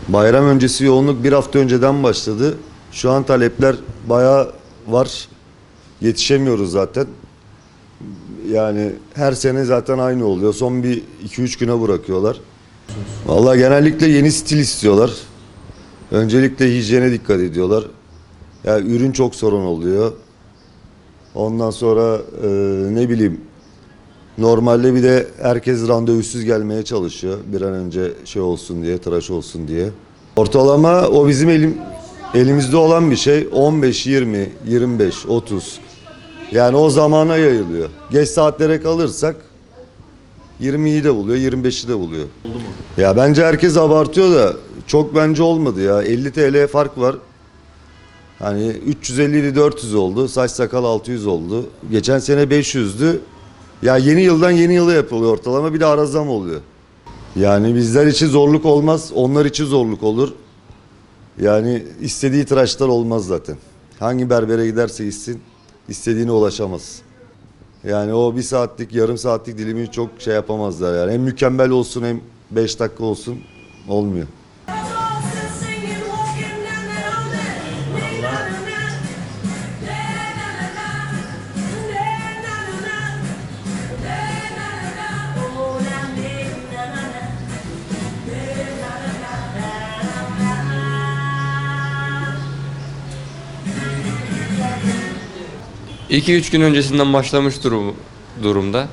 Bayram öncesi yoğunluk bir hafta önceden başladı. Şu an talepler bayağı var. Yetişemiyoruz zaten. Yani her sene zaten aynı oluyor. Son bir 2-3 güne bırakıyorlar. Vallahi genellikle yeni stil istiyorlar. Öncelikle hijyene dikkat ediyorlar. Yani ürün çok sorun oluyor. Ondan sonra ne bileyim, normalde bir de herkes randevusuz gelmeye çalışıyor. Bir an önce şey olsun diye, tıraş olsun diye. Ortalama o bizim elimizde olan bir şey. 15, 20, 25, 30. Yani o zamana yayılıyor. Geç saatlere kalırsak 20'yi de buluyor, 25'i de buluyor. Oldu mu? Ya bence herkes abartıyor da çok bence olmadı ya. 50 TL fark var. Hani 350 idi 400 oldu. Saç sakal 600 oldu. Geçen sene 500'dü. Ya yeni yıldan yeni yıla yapılıyor ortalama. Bir de ara zam oluyor. Yani bizler için zorluk olmaz. Onlar için zorluk olur. Yani istediği tıraşlar olmaz zaten. Hangi berbere giderse gitsin istediğine ulaşamaz. Yani o bir saatlik, yarım saatlik dilimi çok şey yapamazlar yani. Hem mükemmel olsun hem 5 dakika olsun olmuyor. İki üç gün öncesinden başlamış durumda.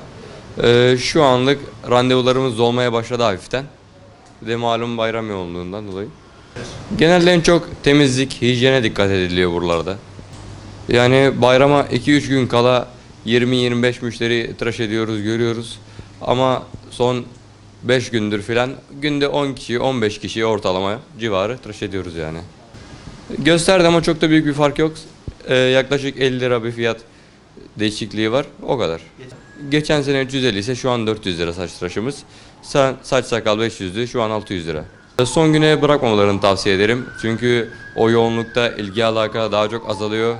Şu anlık randevularımız dolmaya başladı hafiften. Bir de malum bayram yoğunluğundan dolayı. Genelde en çok temizlik, hijyene dikkat ediliyor buralarda. Yani bayrama 2-3 gün kala 20-25 müşteri tıraş ediyoruz, görüyoruz. Ama son 5 gündür filan günde 10 kişi, 15 kişi ortalama civarı tıraş ediyoruz yani. Gösterdi ama çok da büyük bir fark yok. Yaklaşık 50 lira bir fiyat değişikliği var. O kadar. Geçen sene 350 ise şu an 400 lira saç tıraşımız. Saç sakal 500'dü, şu an 600 lira. Son güne bırakmamalarını tavsiye ederim. Çünkü o yoğunlukta ilgi alaka daha çok azalıyor.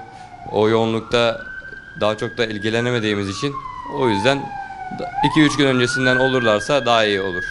O yoğunlukta daha çok da ilgilenemediğimiz için o yüzden 2-3 gün öncesinden olurlarsa daha iyi olur.